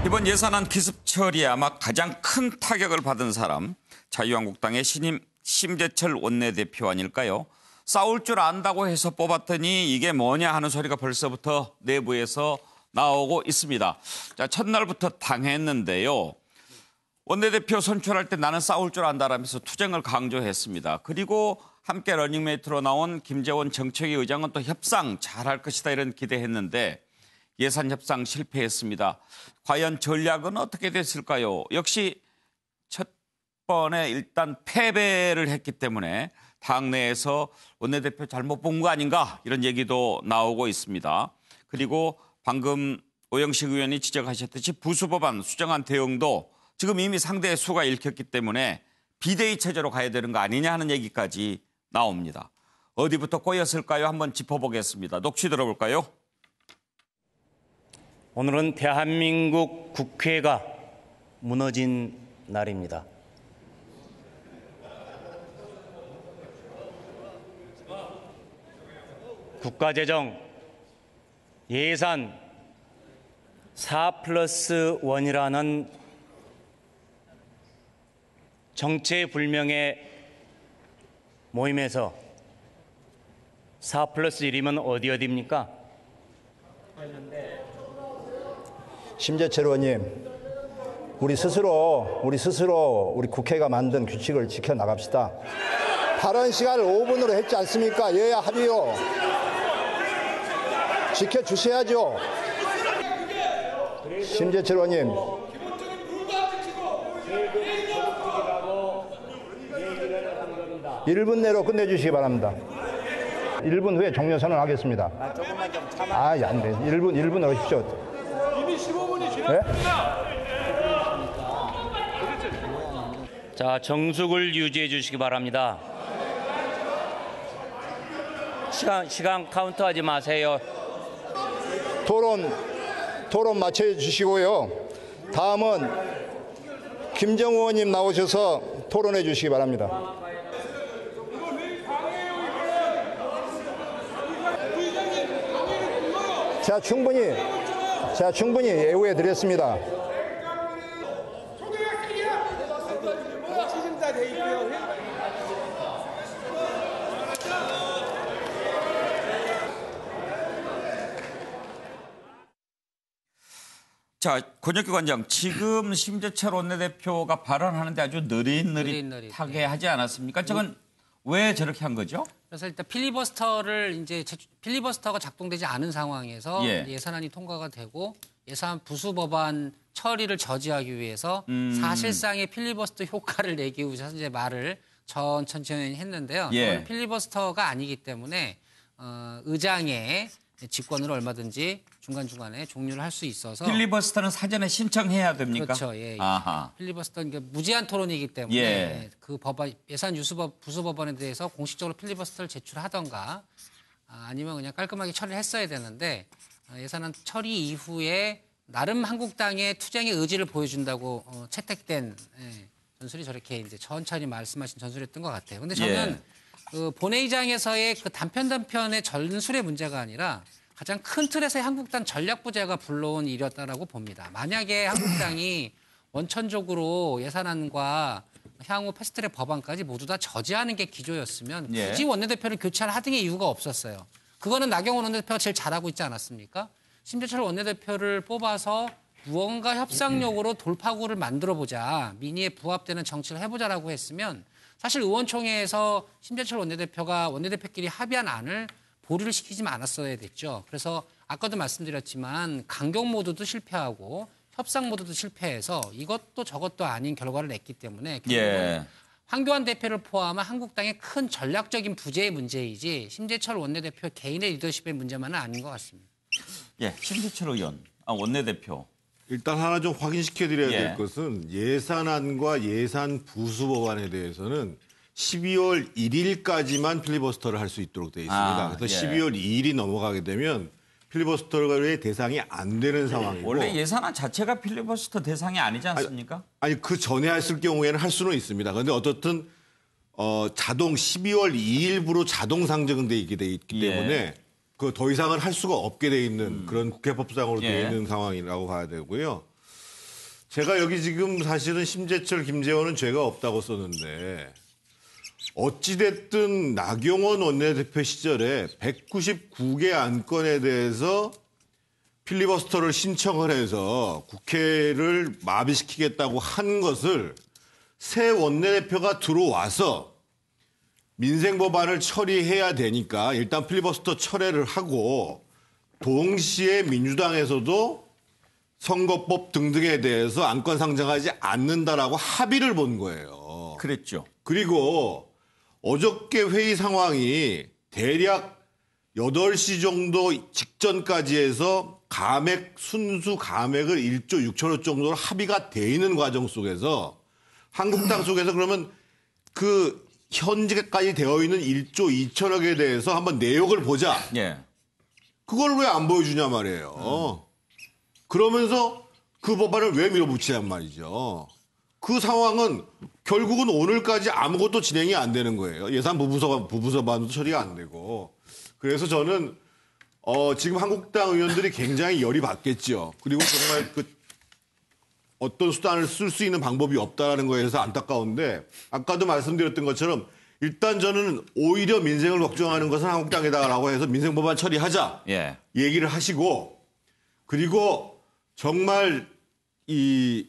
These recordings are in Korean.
이번 예산안 기습 처리에 아마 가장 큰 타격을 받은 사람 자유한국당의 신임 심재철 원내대표 아닐까요? 싸울 줄 안다고 해서 뽑았더니 이게 뭐냐 하는 소리가 벌써부터 내부에서 나오고 있습니다. 자, 첫날부터 당했는데요. 원내대표 선출할 때 나는 싸울 줄 안다라면서 투쟁을 강조했습니다. 그리고 함께 러닝메이트로 나온 김재원 정책위 의장은 또 협상 잘할 것이다 이런 기대했는데 예산 협상 실패했습니다. 과연 전략은 어떻게 됐을까요? 역시 첫 번에 일단 패배를 했기 때문에 당내에서 원내대표 잘못 본 거 아닌가 이런 얘기도 나오고 있습니다. 그리고 방금 오영식 의원이 지적하셨듯이 부수법안 수정안 대응도 지금 이미 상대의 수가 읽혔기 때문에 비대위 체제로 가야 되는 거 아니냐 하는 얘기까지 나옵니다. 어디부터 꼬였을까요? 한번 짚어보겠습니다. 녹취 들어볼까요? 오늘은 대한민국 국회가 무너진 날입니다. 국가재정 예산 4+1이라는 정체불명의 모임에서 4+1이면 어디입니까? 심재철 의원님, 우리 스스로 우리 국회가 만든 규칙을 지켜나갑시다. 발언 시간을 5분으로 했지 않습니까? 여야 합의요. 지켜주셔야죠. 심재철 의원님. 1분 내로 끝내주시기 바랍니다. 1분 후에 종료 선언하겠습니다. 안 돼. 1분 넣으십시오. 이미 15분이 지났습니다. 자, 정숙을 유지해 주시기 바랍니다. 시간 카운트하지 마세요. 토론 마쳐주시고요. 다음은 김정우 의원님 나오셔서 토론해 주시기 바랍니다. 제가 충분히 예우해 드렸습니다. 자, 권혁기 관장, 지금 심재철 원내대표가 발언하는데 아주 느릿느릿하게 하지 않았습니까? 저건 왜 저렇게 한 거죠? 그래서 일단 필리버스터가 작동되지 않은 상황에서 예산안이 통과가 되고 예산 부수 법안 처리를 저지하기 위해서 사실상의 필리버스터 효과를 내기 위해서 이제 말을 천천히 했는데요. 필리버스터가 아니기 때문에 의장의 직권으로 얼마든지 중간중간에 종료를 할 수 있어서. 필리버스터는 사전에 신청해야 됩니까? 그렇죠. 필리버스터는 그러니까 무제한 토론이기 때문에 그 예산 부수 법안에 대해서 공식적으로 필리버스터를 제출하던가 아니면 그냥 깔끔하게 처리를 했어야 되는데 예산안 처리 이후에 나름 한국당의 투쟁의 의지를 보여준다고 채택된 전술이 저렇게 이제 천천히 말씀하신 전술이었던 것 같아요. 근데 저는 그 본회의장에서의 그 단편의 전술의 문제가 아니라 가장 큰 틀에서의 한국당 전략부재가 불러온 일이었다라고 봅니다. 만약에 한국당이 원천적으로 예산안과 향후 패스트트랙 법안까지 모두 다 저지하는 게 기조였으면 굳이 원내대표를 교체할 하등의 이유가 없었어요. 그거는 나경원 원내대표가 제일 잘하고 있지 않았습니까? 심재철 원내대표를 뽑아서 무언가 협상력으로 돌파구를 만들어보자. 민의에 부합되는 정치를 해보자라고 했으면 사실 의원총회에서 심재철 원내대표가 원내대표끼리 합의한 안을 보류를 시키지만 않았어야 됐죠. 그래서 아까도 말씀드렸지만 강경 모드도 실패하고 협상 모드도 실패해서 이것도 저것도 아닌 결과를 냈기 때문에 결국은 황교안 대표를 포함한 한국당의 큰 전략적인 부재의 문제이지 심재철 원내대표 개인의 리더십의 문제만은 아닌 것 같습니다. 심재철 의원, 원내대표. 일단 하나 좀 확인시켜드려야 될 것은 예산안과 예산 부수 법안에 대해서는 12월 1일까지만 필리버스터를 할 수 있도록 되어 있습니다. 그래서 12월 2일이 넘어가게 되면 필리버스터의 대상이 안 되는 상황이고. 원래 예산안 자체가 필리버스터 대상이 아니지 않습니까? 아니 그 전에 했을 경우에는 할 수는 있습니다. 그런데 어떻든 자동 12월 2일부로 자동 상정돼 있기 때문에 그 더 이상은 할 수가 없게 돼 있는 그런 국회법상으로 되어 있는 상황이라고 봐야 되고요. 제가 여기 지금 사실은 심재철, 김재원은 죄가 없다고 썼는데 어찌됐든 나경원 원내대표 시절에 199개 안건에 대해서 필리버스터를 신청을 해서 국회를 마비시키겠다고 한 것을 새 원내대표가 들어와서 민생법안을 처리해야 되니까 일단 필리버스터 철회를 하고 동시에 민주당에서도 선거법 등등에 대해서 안건 상정하지 않는다라고 합의를 본 거예요. 그랬죠. 그리고 어저께 회의 상황이 대략 8시 정도 직전까지 해서 순수 감액을 1조 6천억 정도로 합의가 돼 있는 과정 속에서 한국당 쪽에서 그러면 그 현재까지 되어 있는 1조 2천억에 대해서 한번 내역을 보자. 예. 그걸 왜 안 보여주냐 말이에요. 그러면서 그 법안을 왜 밀어붙이냔 말이죠. 그 상황은 결국은 오늘까지 아무것도 진행이 안 되는 거예요. 예산 부부서반도 처리가 안 되고. 그래서 저는 지금 한국당 의원들이 굉장히 열이 받겠죠. 그리고 정말 어떤 수단을 쓸 수 있는 방법이 없다는 거에 대해서 안타까운데 아까도 말씀드렸던 것처럼 일단 저는 오히려 민생을 걱정하는 것은 한국당이다라고 해서 민생 법안 처리하자 얘기를 하시고 그리고 정말 이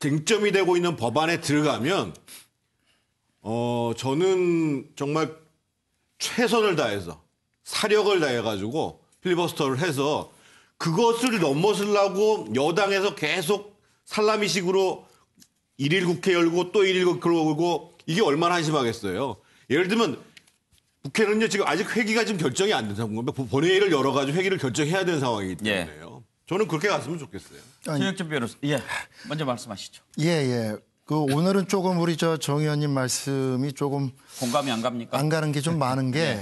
쟁점이 되고 있는 법안에 들어가면 저는 정말 최선을 다해서 사력을 다해가지고 필리버스터를 해서 그것을 넘어서려고 여당에서 계속 살라미식으로 1일 국회 열고 또 1일 국회 열고 이게 얼마나 한심하겠어요. 예를 들면 국회는요 지금 아직 회기가 지금 결정이 안 된 상황인데 본회의를 열어가지고 회기를 결정해야 되는 상황이기 때문에요. 저는 그렇게 갔으면 좋겠어요. 최혁준 변호사, 먼저 말씀하시죠. 오늘은 조금 우리 정 의원님 말씀이 조금 공감이 안 갑니까? 안 가는 게 좀 많은 게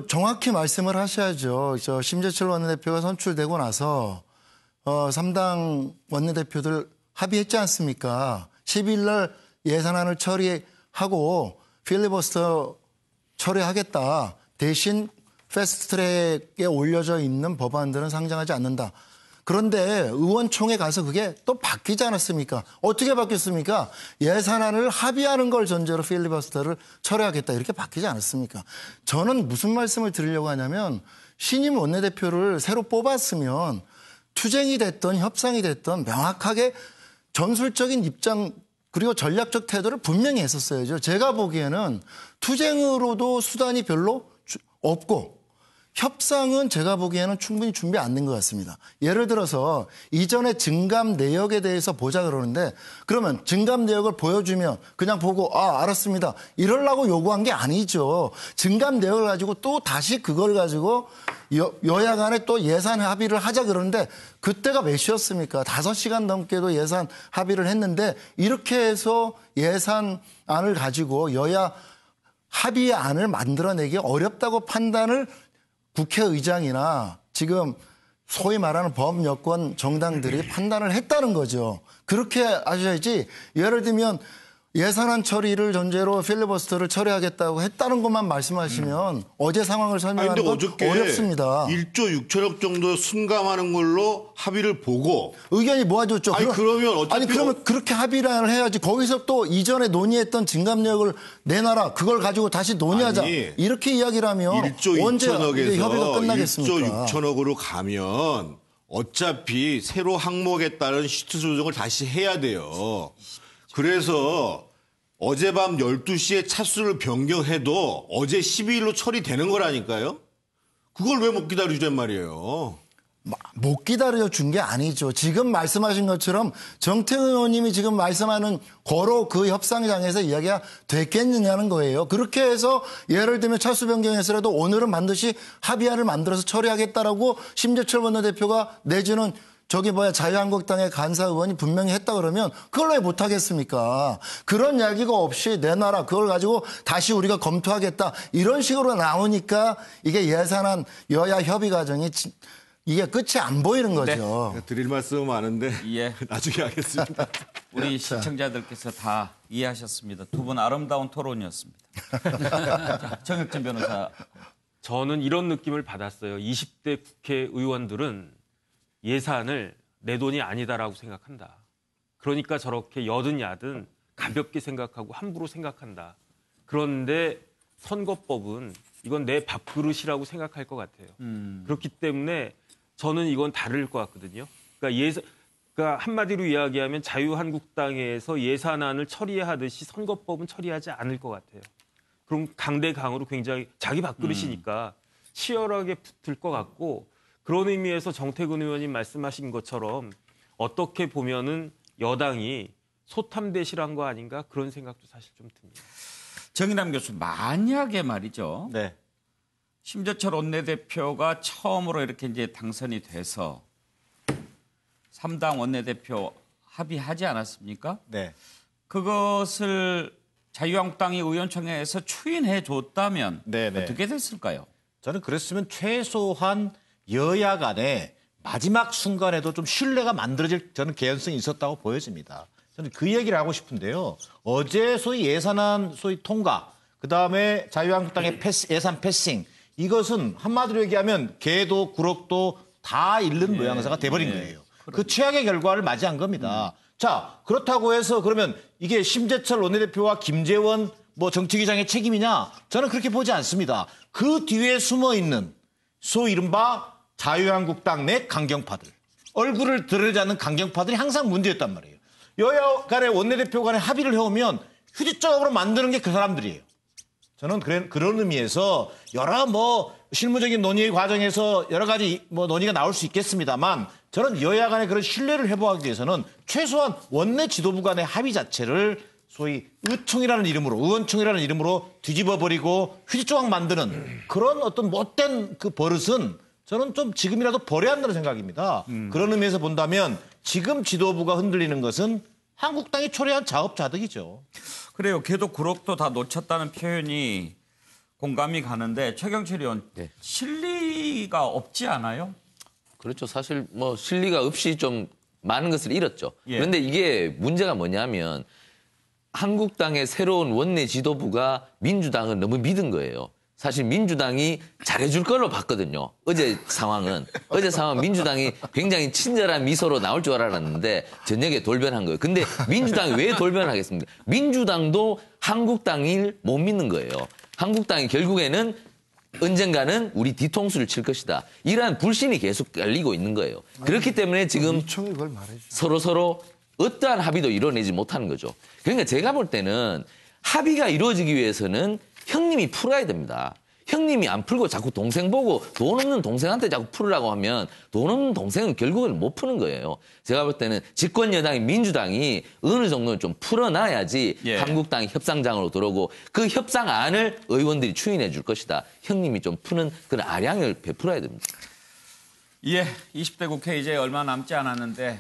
정확히 말씀을 하셔야죠. 심재철 원내대표가 선출되고 나서 3당 원내대표들 합의했지 않습니까? 10일 날 예산안을 처리하고 필리버스터 처리하겠다. 대신 패스트트랙에 올려져 있는 법안들은 상정하지 않는다. 그런데 의원총회 가서 그게 또 바뀌지 않았습니까? 어떻게 바뀌었습니까? 예산안을 합의하는 걸 전제로 필리버스터를 처리하겠다. 이렇게 바뀌지 않았습니까? 저는 무슨 말씀을 드리려고 하냐면 신임 원내대표를 새로 뽑았으면 투쟁이 됐던 협상이 됐던 명확하게 전술적인 입장 그리고 전략적 태도를 분명히 했었어야죠. 제가 보기에는 투쟁으로도 수단이 별로 없고 협상은 제가 보기에는 충분히 준비 안 된 것 같습니다. 예를 들어서 이전에 증감 내역에 대해서 보자 그러는데 그러면 증감 내역을 보여주면 그냥 보고 알았습니다. 이러려고 요구한 게 아니죠. 증감 내역을 가지고 또 다시 그걸 가지고 여야 간에 또 예산 합의를 하자 그러는데 그때가 몇 시였습니까? 5시간 넘게도 예산 합의를 했는데 이렇게 해서 예산안을 가지고 여야 합의의 안을 만들어내기 어렵다고 판단을 국회의장이나 지금 소위 말하는 범여권 정당들이 판단을 했다는 거죠. 그렇게 하셔야지 예를 들면 예산안 처리를 전제로 필리버스터를 처리하겠다고 했다는 것만 말씀하시면 어제 상황을 설명하는 건 어렵습니다. 1조 6천억 정도 순감하는 걸로 합의를 보고 의견이 모아졌죠. 그러면 그렇게 합의를 해야지 거기서 또 이전에 논의했던 증감 내역을 내놔라. 그걸 가지고 다시 논의하자. 이렇게 이야기를 하면 1조 언제 6천억에서 협의가 끝나겠습니까? 1조 6천억으로 가면 어차피 새로 항목에 따른 시트 조정을 다시 해야 돼요. 그래서 어젯밤 12시에 차수를 변경해도 어제 12일로 처리되는 거라니까요. 그걸 왜 못 기다리란 말이에요. 못 기다려준 게 아니죠. 지금 말씀하신 것처럼 정태근 의원님이 지금 말씀하는 거로 그 협상장에서 이야기가 됐겠느냐는 거예요. 그렇게 해서 예를 들면 차수 변경해서라도 오늘은 반드시 합의안을 만들어서 처리하겠다라고 심재철 원내대표가 내지는 자유한국당의 간사 의원이 분명히 했다 그러면 그걸 왜 못하겠습니까? 그런 이야기가 없이 내놔라. 그걸 가지고 다시 우리가 검토하겠다. 이런 식으로 나오니까 이게 예산안 여야 협의 과정이 이게 끝이 안 보이는 거죠. 네. 드릴 말씀은 많은데 나중에 하겠습니다. 우리 시청자들께서 다 이해하셨습니다. 두 분 아름다운 토론이었습니다. 자, 정혁진 변호사. 저는 이런 느낌을 받았어요. 20대 국회의원들은 예산을 내 돈이 아니다라고 생각한다. 그러니까 저렇게 여든 야든 가볍게 생각하고 함부로 생각한다. 그런데 선거법은 이건 내 밥그릇이라고 생각할 것 같아요. 그렇기 때문에 저는 이건 다를 것 같거든요. 그러니까 한마디로 이야기하면 자유한국당에서 예산안을 처리하듯이 선거법은 처리하지 않을 것 같아요. 그럼 강대강으로 굉장히 자기 밥그릇이니까 치열하게 붙을 것 같고 그런 의미에서 정태근 의원님 말씀하신 것처럼 어떻게 보면은 여당이 소탐대실한 거 아닌가 그런 생각도 사실 좀 듭니다. 정의남 교수, 만약에 말이죠. 네. 심재철 원내대표가 처음으로 이렇게 이제 당선이 돼서 3당 원내대표 합의하지 않았습니까? 네. 그것을 자유한국당이 의원총회에서 추인해 줬다면 네네. 어떻게 됐을까요? 저는 그랬으면 최소한 여야 간에 마지막 순간에도 좀 신뢰가 만들어질 저는 개연성이 있었다고 보여집니다. 저는 그 얘기를 하고 싶은데요. 어제 소위 예산안 소위 통과, 그다음에 자유한국당의 예산 패싱, 이것은 한마디로 얘기하면 개도 구럭도 다 잃는 모양새가 돼버린 거예요. 그 최악의 결과를 맞이한 겁니다. 자, 그렇다고 해서 그러면 이게 심재철 원내대표와 김재원 뭐 정치기장의 책임이냐? 저는 그렇게 보지 않습니다. 그 뒤에 숨어 있는 소위 이른바 자유한국당 내 강경파들, 얼굴을 드러내지 않는 강경파들이 항상 문제였단 말이에요. 여야 간의 원내대표 간의 합의를 해오면 휴지적으로 만드는 게 그 사람들이에요. 저는 그런 의미에서 여러 실무적인 논의 과정에서 여러 가지 논의가 나올 수 있겠습니다만 저는 여야 간의 그런 신뢰를 회복하기 위해서는 최소한 원내 지도부 간의 합의 자체를 소위 의원총이라는 이름으로 뒤집어버리고 휴지조각 만드는 그런 어떤 못된 그 버릇은 저는 좀 지금이라도 버려야 한다는 생각입니다. 그런 의미에서 본다면 지금 지도부가 흔들리는 것은 한국당이 초래한 자업자득이죠. 그래요. 개도 구럭도 다 놓쳤다는 표현이 공감이 가는데 최경철 의원, 네. 실리가 없지 않아요? 그렇죠. 사실 실리가 없이 좀 많은 것을 잃었죠. 예. 그런데 이게 문제가 뭐냐면 한국당의 새로운 원내 지도부가 민주당을 너무 믿은 거예요. 사실 민주당이 잘해줄 걸로 봤거든요. 어제 상황 민주당이 굉장히 친절한 미소로 나올 줄 알았는데 저녁에 돌변한 거예요. 근데 민주당이 왜 돌변하겠습니까? 민주당도 한국당을 못 믿는 거예요. 한국당이 결국에는 언젠가는 우리 뒤통수를 칠 것이다. 이러한 불신이 계속 깔리고 있는 거예요. 그렇기 때문에 지금 서로 어떠한 합의도 이뤄내지 못하는 거죠. 그러니까 제가 볼 때는 합의가 이루어지기 위해서는 형님이 풀어야 됩니다. 형님이 안 풀고 자꾸 동생 보고 돈 없는 동생한테 자꾸 풀으라고 하면 돈 없는 동생은 결국은 못 푸는 거예요. 제가 볼 때는 집권 여당인 민주당이 어느 정도는 좀 풀어놔야지 예. 한국당이 협상장으로 들어오고 그 협상안을 의원들이 추인해 줄 것이다. 형님이 좀 푸는 그런 아량을 베풀어야 됩니다. 예, 20대 국회 이제 얼마 남지 않았는데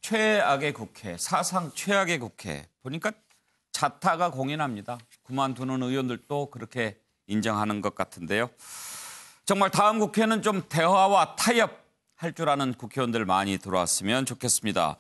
최악의 국회, 사상 최악의 국회. 보니까 자타가 공인합니다. 그만두는 의원들도 그렇게 인정하는 것 같은데요. 정말 다음 국회는 좀 대화와 타협할 줄 아는 국회의원들 많이 들어왔으면 좋겠습니다.